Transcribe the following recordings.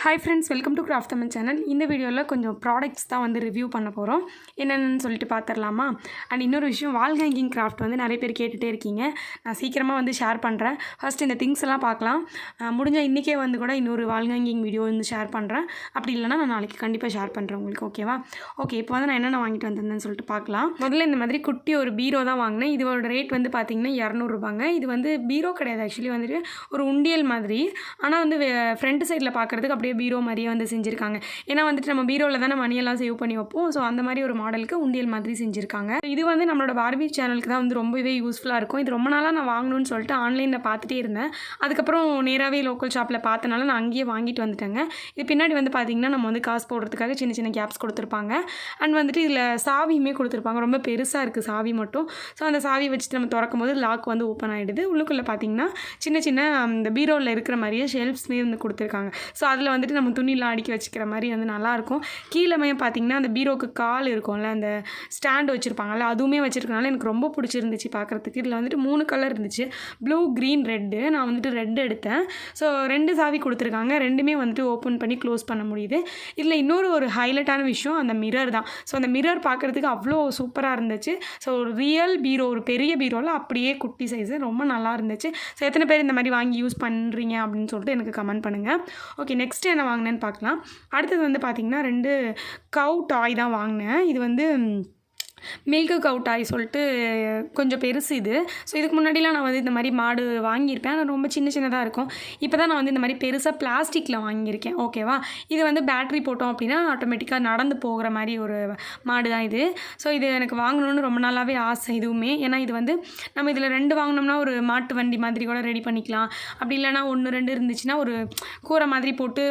Hi friends, welcome to craft Tamil channel. இந்த வீடியோவில் கொஞ்சம் ப்ராடக்ட்ஸ் தான் வந்து ரிவ்யூ பண்ண போகிறோம். என்னென்னு சொல்லிட்டு பார்த்துடலாமா? அண்ட் இன்னொரு விஷயம், வால் ஹேங்கிங் கிராஃப்ட் வந்து நிறைய பேர் கேட்டுகிட்டே இருக்கீங்க. நான் சீக்கிரமாக வந்து ஷேர் பண்ணுறேன். ஃபஸ்ட் இந்த திங்ஸ் எல்லாம் பார்க்கலாம். முடிஞ்சால் இன்றைக்கே வந்து கூட இன்னொரு வால் ஹேங்கிங் வீடியோ வந்து ஷேர் பண்ணுறேன். அப்படி இல்லைனா நான் நாளைக்கு கண்டிப்பாக ஷேர் பண்ணுறேன் உங்களுக்கு. ஓகேவா? ஓகே, இப்போ வந்து நான் என்னென்ன வாங்கிட்டு வந்திருந்தேன்னு சொல்லிட்டு பார்க்கலாம். முதல்ல இந்த மாதிரி குட்டி ஒரு பீரோ தான் வாங்கினேன். இதோட ரேட் வந்து பார்த்திங்கன்னா 200 ரூபாங்க. இது வந்து பீரோ கிடையாது, ஆக்சுவலி வந்துட்டு ஒரு உண்டியல் மாதிரி. ஆனால் வந்து ஃப்ரண்ட் சைடில் பார்க்குறதுக்கு அப்படியே பீரோ மாதிரியே வந்து செஞ்சுருக்காங்க. ஏன்னா வந்துட்டு நம்ம பீரோவில் தானே மணியெல்லாம் சேவ் பண்ணி வைப்போம். ஸோ அந்த மாதிரி ஒரு மாடலுக்கு உண்டியல் மாதிரி செஞ்சுருக்காங்க. இது வந்து நம்மளோட பார்பி சேனலுக்கு தான் வந்து ரொம்பவே யூஸ்ஃபுல்லாக இருக்கும். இது ரொம்ப நாளாக நான் வாங்கணும்னு சொல்லிட்டு ஆன்லைனில் பார்த்துட்டே இருந்தேன். அதுக்கப்புறம் நேராகவே லோக்கல் ஷாப்பில் பார்த்தனால நான் அங்கேயே வாங்கிட்டு வந்துட்டேங்க. இது பின்னாடி வந்து பார்த்திங்கன்னா நம்ம வந்து காசு போடுறதுக்காக சின்ன சின்ன கேப்ஸ் கொடுத்துருப்பாங்க. அண்ட் வந்துட்டு இதில் சாவியுமே கொடுத்துருப்பாங்க. ரொம்ப பெருசாக இருக்குது சாவி மட்டும். ஸோ அந்த சாவி வச்சுட்டு நம்ம திறக்கும் போது லாக் வந்து ஓப்பன் ஆகிடுது. உள்ளுக்குள்ளே பார்த்திங்கன்னா சின்ன சின்ன இந்த பீரோவில் இருக்கிற மாதிரியே ஷெல்ஃப்ஸ்மே வந்து கொடுத்துருக்காங்க. ஸோ அதில் வந்துட்டு நம்ம துணிலாம் அடுக்கி வச்சுக்கிற மாதிரி வந்து நல்லாயிருக்கும். கீழே பார்த்திங்கன்னா அந்த பீரோக்கு கால் இருக்கும்ல, அந்த ஸ்டாண்டு வச்சுருப்பாங்கல்ல, அதுவுமே வச்சுருக்கனால எனக்கு ரொம்ப பிடிச்சிருந்துச்சு பார்க்குறதுக்கு. இதில் வந்துட்டு 3 கலர் இருந்துச்சு, ப்ளூ, க்ரீன், ரெட்டு. நான் வந்துட்டு ரெட் எடுத்தேன். ஸோ 2 சாவி கொடுத்துருக்காங்க. ரெண்டுமே வந்துட்டு ஓப்பன் பண்ணி க்ளோஸ் பண்ண முடியுது. இதில் இன்னொரு ஒரு ஹைலைட்டான விஷயம் அந்த மிரர் தான். ஸோ அந்த மிரர் பார்க்குறதுக்கு அவ்வளோ சூப்பராக இருந்துச்சு. ஸோ ஒரு ரியல் பீரோ, ஒரு பெரிய பீரோவில் அப்படியே குட்டி சைஸு, ரொம்ப நல்லா இருந்துச்சு. ஸோ எத்தனை பேர் இந்த மாதிரி வாங்கி யூஸ் பண்ணுறீங்க அப்படின்னு சொல்லிட்டு எனக்கு கமெண்ட் பண்ணுங்கள். ஓகே, நெக்ஸ்ட்டு என்ன வாங்கினேன்னு பார்க்கலாம். அடுத்தது வந்து பார்த்திங்கன்னா 2 கவ் டாய் தான் வாங்கினேன். இது வந்து மில்க் கவ் டாய் சொல்லிட்டு கொஞ்சம் பெருசு இது. ஸோ இதுக்கு முன்னாடிலாம் நான் வந்து இந்த மாதிரி மாடு வாங்கியிருப்பேன். ஆனால் ரொம்ப சின்ன சின்னதாக இருக்கும். இப்போ தான் நான் வந்து இந்த மாதிரி பெருசாக பிளாஸ்டிக்கில் வாங்கியிருக்கேன். ஓகேவா? இது வந்து பேட்ரி போட்டோம் அப்படின்னா ஆட்டோமேட்டிக்காக நடந்து போகிற மாதிரி ஒரு மாடு தான் இது. ஸோ இது எனக்கு வாங்கணுன்னு ரொம்ப நாளாகவே ஆசை இதுவுமே. ஏன்னா இது வந்து நம்ம இதில் 2 வாங்கினோம்னா ஒரு மாட்டு வண்டி மாதிரி கூட ரெடி பண்ணிக்கலாம். அப்படி இல்லைனா 1, 2 இருந்துச்சுன்னா ஒரு கூரை மாதிரி போட்டு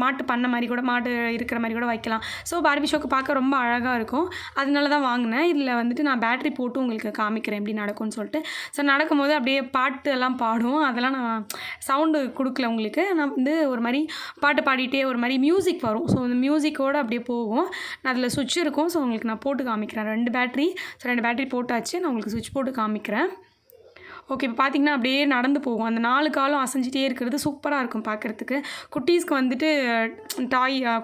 மாட்டு பண்ண மாதிரி கூட, மாடு இருக்கிற மாதிரி கூட வைக்கலாம். ஸோ பார்பி ஷோக்கு பார்க்க ரொம்ப அழகாக இருக்கும். அதனால தான் வாங்கினேன். இதில் வந்துட்டு நான் பேட்ரி போட்டு உங்களுக்கு காமிக்கிறேன் எப்படி நடக்கும்னு சொல்லிட்டு. ஸோ நடக்கும்போது அப்படியே பாட்டு எல்லாம் பாடும். அதெல்லாம் நான் சவுண்டு கொடுக்கல உங்களுக்கு. நான் வந்து ஒரு மாதிரி பாட்டு பாடிட்டே ஒரு மாதிரி மியூசிக் வரும். ஸோ அந்த மியூசிக்கோடு அப்படியே போகும். நான் அதில் சுவிட்ச் இருக்கும். ஸோ உங்களுக்கு நான் போட்டு காமிக்கிறேன். 2 பேட்ரி. ஸோ 2 பேட்ரி போட்டாச்சு. நான் உங்களுக்கு சுவிட்ச் போட்டு காமிக்கிறேன். ஓகே, இப்போ பார்த்திங்கன்னா அப்படியே நடந்து போகும். அந்த 4 காலும் அசைஞ்சிட்டே இருக்கிறது சூப்பராக இருக்கும் பார்க்குறதுக்கு. குட்டீஸ்க்கு வந்துட்டு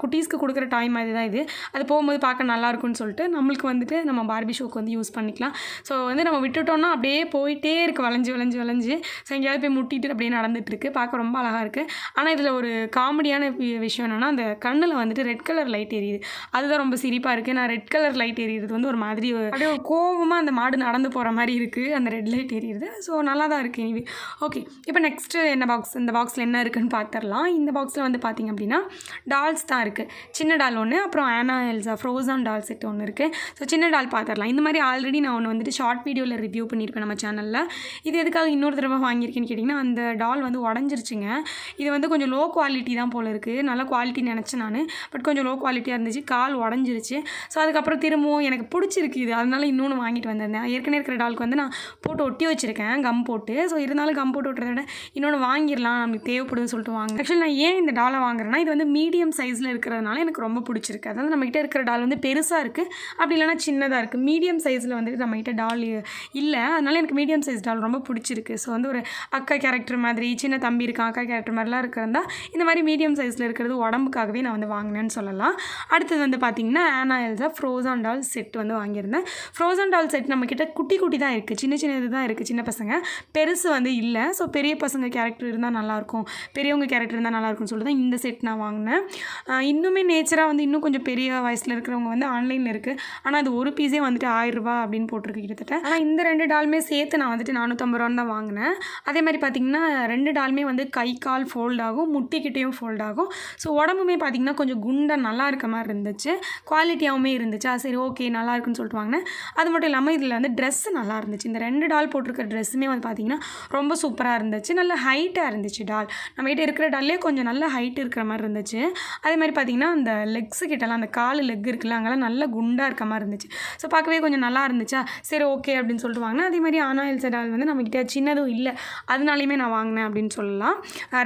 குட்டீஸ்க்கு கொடுக்குற டாய் மாதிரி தான் இது. அது போகும்போது பார்க்க நல்லாயிருக்கும்னு சொல்லிட்டு நம்மளுக்கு வந்துட்டு நம்ம பார்பி ஷோக்கு வந்து யூஸ் பண்ணிக்கலாம். ஸோ வந்து நம்ம விட்டுட்டோம்னா அப்படியே போயிட்டே இருக்குது, வளைஞ்சு. ஸோ எங்கேயாவது போய் முட்டிட்டு அப்படியே நடந்துகிட்ருக்கு. பார்க்க ரொம்ப அழகாக இருக்குது. ஆனால் இதில் ஒரு காமெடியான விஷயம் என்னென்னா, அந்த கண்ணில் வந்துட்டு ரெட் கலர் லைட் எரியுது. அதுதான் ரொம்ப சிரிப்பாக இருக்குது. நான் ரெட் கலர் லைட் எரியுறது வந்து ஒரு மாதிரி அப்படியே ஒரு கோவமாக அந்த மாடு நடந்து போகிற மாதிரி இருக்குது அந்த ரெட் லைட் எரியுது. ஸோ நல்லா தான் இருக்குது எனிவே. ஓகே, இப்போ நெக்ஸ்ட்டு என்ன பாக்ஸ், இந்த பாக்ஸில் என்ன இருக்குதுன்னு பார்த்துடலாம். இந்த பாக்ஸில் வந்து பார்த்திங்க அப்படின்னா டால்ஸ் தான் இருக்குது. சின்ன டால் ஒன்று, அப்புறம் ஆனா எல்சா ஃப்ரோசன் டால் செட் ஒன்று இருக்குது. ஸோ சின்ன டால் பார்த்துடலாம். இந்த மாதிரி ஆல்ரெடி நான் ஒன்று வந்துட்டு ஷார்ட் வீடியோவில் ரிவ்யூ பண்ணியிருப்பேன் நம்ம சேனலில். இது எதுக்காக இன்னொரு தடவை வாங்கியிருக்கேன்னு கேட்டிங்கன்னா, அந்த டால் வந்து உடஞ்சிருச்சுங்க. இது வந்து கொஞ்சம் லோ குவாலிட்டி தான் போல் இருக்குது. நல்ல குவாலிட்டி நினச்சேன் நான். பட் கொஞ்சம் லோ குவாலிட்டியாக இருந்துச்சு, கால் உடஞ்சிருச்சு. ஸோ அதுக்கப்புறம் திரும்பவும் எனக்கு பிடிச்சிருக்கு இது, அதனால இன்னொன்று வாங்கிட்டு வந்திருந்தேன். ஏற்கனவே இருக்கிற டாலுக்கு வந்து நான் போட்டு ஒட்டி வச்சுருக்கேன் கம் போட்டு. ஸோ இருந்தாலும் கம் போட்டு விட்டுறத விட இன்னொன்று வாங்கிடலாம், நமக்கு தேவைப்படுதுன்னு சொல்லிட்டு வாங்க. ஆக்சுவலி நான் ஏன் இந்த டாலை வாங்குறேன்னா, இது வந்து மீடியம் சைஸில் இருக்கிறதுனால எனக்கு ரொம்ப பிடிச்சிருக்கு. அதாவது நம்மகிட்ட இருக்கிற டால் வந்து பெருசாக இருக்குது, அப்படி இல்லைனா சின்னதாக இருக்குது. மீடியம் சைஸில் வந்துட்டு நம்மகிட்ட டால் இல்லை, அதனால எனக்கு மீடியம் சைஸ் டால் ரொம்ப பிடிச்சிருக்கு. ஸோ வந்து ஒரு அக்கா கேரக்டர் மாதிரி, சின்ன தம்பி இருக்கான் அக்கா கேரக்டர் மாதிரிலாம் இருக்கிறதா இந்த மாதிரி மீடியம் சைஸில் இருக்கிறது உடம்புக்காகவே நான் வந்து வாங்கினேன்னு சொல்லலாம். அடுத்தது வந்து பார்த்திங்கன்னா ஆனா எல்சா ஃப்ரோசன் டால் செட் வந்து வாங்கியிருந்தேன். ஃப்ரோசன் டால் செட் நம்மக்கிட்ட குட்டி குட்டி தான் இருக்குது, சின்ன சின்னது தான் இருக்குது, சின்ன பசங்க, பெருசு வந்து இல்லை. ஸோ பெரிய பசங்க கேரக்டர் இருந்தால் நல்லாயிருக்கும், பெரியவங்க கேரக்டர் இருந்தால் நல்லாயிருக்கும்னு சொல்லிட்டு தான் இந்த செட் நான் வாங்கினேன். இன்னுமே நேச்சராக வந்து இன்னும் கொஞ்சம் பெரிய வயசில் இருக்கிறவங்க வந்து ஆன்லைனில் இருக்குது. ஆனால் அது ஒரு பீஸே வந்துட்டு 1000 ரூபா அப்படின்னு போட்டிருக்கு கிட்டத்தட்ட. ஆனால் இந்த 2 டாலுமே சேர்த்து நான் வந்துட்டு 450 ரூபான்னு தான் வாங்கினேன். அதே மாதிரி பார்த்திங்கன்னா 2 டாலுமே வந்து கை கால் ஃபோல்ட் ஆகும், முட்டிக்கிட்டேயும் ஃபோல்ட் ஆகும். ஸோ உடம்புமே பார்த்திங்கன்னா கொஞ்சம் குண்டாக நல்லா இருக்க மாதிரி இருந்துச்சு, குவாலிட்டியாகவுமே இருந்துச்சு. சரி ஓகே நல்லா இருக்குன்னு சொல்லிட்டு வாங்கினேன். அது மட்டும் இல்லாமல் இதில் வந்து ட்ரெஸ்ஸு நல்லா இருந்துச்சு. இந்த 2 டால் போட்டிருக்க ட்ரெஸ்ஸுமே வந்து பார்த்திங்கன்னா ரொம்ப சூப்பராக இருந்துச்சு. நல்ல ஹைட்டாக இருந்துச்சு டால். நம்மகிட்ட இருக்கிற டால்லே கொஞ்சம் நல்ல ஹைட் இருக்கிற மாதிரி இருந்துச்சு. அதே மாதிரி பார்த்திங்கன்னா அந்த லெக்ஸு கிட்டலாம், அந்த கால் லெக் இருக்குல்ல, அங்கெல்லாம் நல்ல குண்டாக இருக்க மாதிரி இருந்துச்சு. ஸோ பார்க்கவே கொஞ்சம் நல்லா இருந்துச்சா, சரி ஓகே அப்படின்னு சொல்லிட்டு வாங்கினேன். அதே மாதிரி ஆனா எல்சா டால் வந்து நம்மகிட்ட சின்னதும் இல்லை, அதனாலையுமே நான் வாங்கினேன் அப்படின்னு சொல்லலாம்.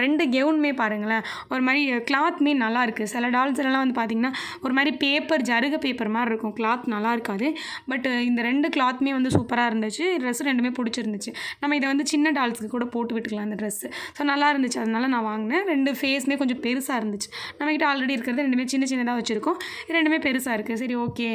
2 கெவுனுமே பாருங்களேன், ஒரு மாதிரி கிளாத்துமே நல்லா இருக்குது. சில டால்ஸ் எல்லாம் வந்து பார்த்திங்கன்னா ஒரு மாதிரி பேப்பர், ஜருக பேப்பர் மாதிரி இருக்கும், கிளாத் நல்லா இருக்காது. பட் இந்த 2 கிளாத்துமே வந்து சூப்பராக இருந்துச்சு. ட்ரெஸ் 2மே பிடிச்சிருந்துச்சு. நம்ம இதை வந்து சின்ன டால்ஸ்க்கு கூட போட்டு விட்டுக்கலாம் அந்த ட்ரெஸ்ஸு. ஸோ நல்லா இருந்துச்சு, அதனால நான் வாங்கினேன். 2 ஃபேஸுமே கொஞ்சம் பெருசாக இருந்துச்சு. நம்மக்கிட்ட ஆல்ரெடி இருக்கிறது 2மே சின்ன சின்னதாக வச்சுருக்கோம், 2மே பெருசாக இருக்குது. சரி ஓகே,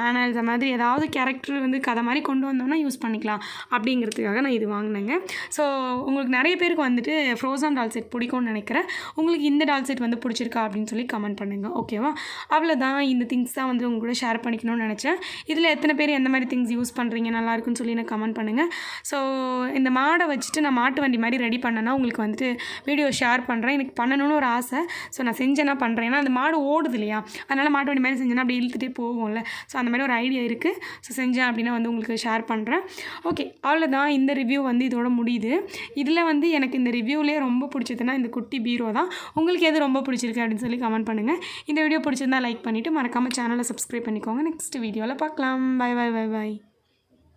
ஆனால் இந்த மாதிரி ஏதாவது கேரக்டர் வந்து கதை மாதிரி கொண்டு வந்தோம்னா யூஸ் பண்ணிக்கலாம் அப்படிங்கிறதுக்காக நான் இது வாங்கினேங்க. ஸோ உங்களுக்கு நிறைய பேருக்கு வந்துட்டு ஃப்ரோசன் டால் செட் பிடிக்கும்னு நினைக்கிறேன். உங்களுக்கு இந்த டால் செட் வந்து பிடிச்சிருக்கா அப்படின்னு சொல்லி கமெண்ட் பண்ணுங்கள். ஓகேவா? அவ்வளோதான், இந்த திங்ஸ் தான் வந்து உங்க கூட ஷேர் பண்ணிக்கணும்னு நினச்சேன். இதில் எத்தனை பேர் எந்த மாதிரி திங்ஸ் யூஸ் பண்ணுறீங்க, நல்லாயிருக்குன்னு சொல்லி எனக்கு கமெண்ட் பண்ணுங்கள். ஸோ இந்த மாடை வச்சுட்டு நான் மாட்டு வண்டி மாதிரி ரெடி பண்ணேன்னா உங்களுக்கு வந்துட்டு வீடியோ ஷேர் பண்ணுறேன். எனக்கு பண்ணணும்னு ஒரு ஆசை. ஸோ நான் செஞ்சேன்னா பண்ணுறேன். ஏன்னா அந்த மாடு ஓடுது இல்லையா, அதனால் மாட்டு வண்டி மாதிரி செஞ்சேன்னா அப்படி இழுத்துகிட்டே போகும்ல. ஸோ அந்த மாதிரி ஒரு ஐடியா இருக்குது. ஸோ செஞ்சேன் அப்படின்னா வந்து உங்களுக்கு ஷேர் பண்ணுறேன். ஓகே, அவ்வளோதான், இந்த ரிவ்யூ வந்து இதோட முடியுது. இதில் வந்து எனக்கு இந்த ரிவ்யூலேயே ரொம்ப பிடிச்சதுன்னா இந்த குட்டி பீரோ தான். உங்களுக்கு எது ரொம்ப பிடிச்சிருக்கு அப்படின்னு சொல்லி கமெண்ட் பண்ணுங்கள். இந்த வீடியோ பிடிச்சிருந்தா லைக் பண்ணிவிட்டு மறக்காமல் சேனலை சப்ஸ்கிரைப் பண்ணிக்கோங்க. நெக்ஸ்ட் வீடியோவில் பார்க்கலாம். Bye bye bye by.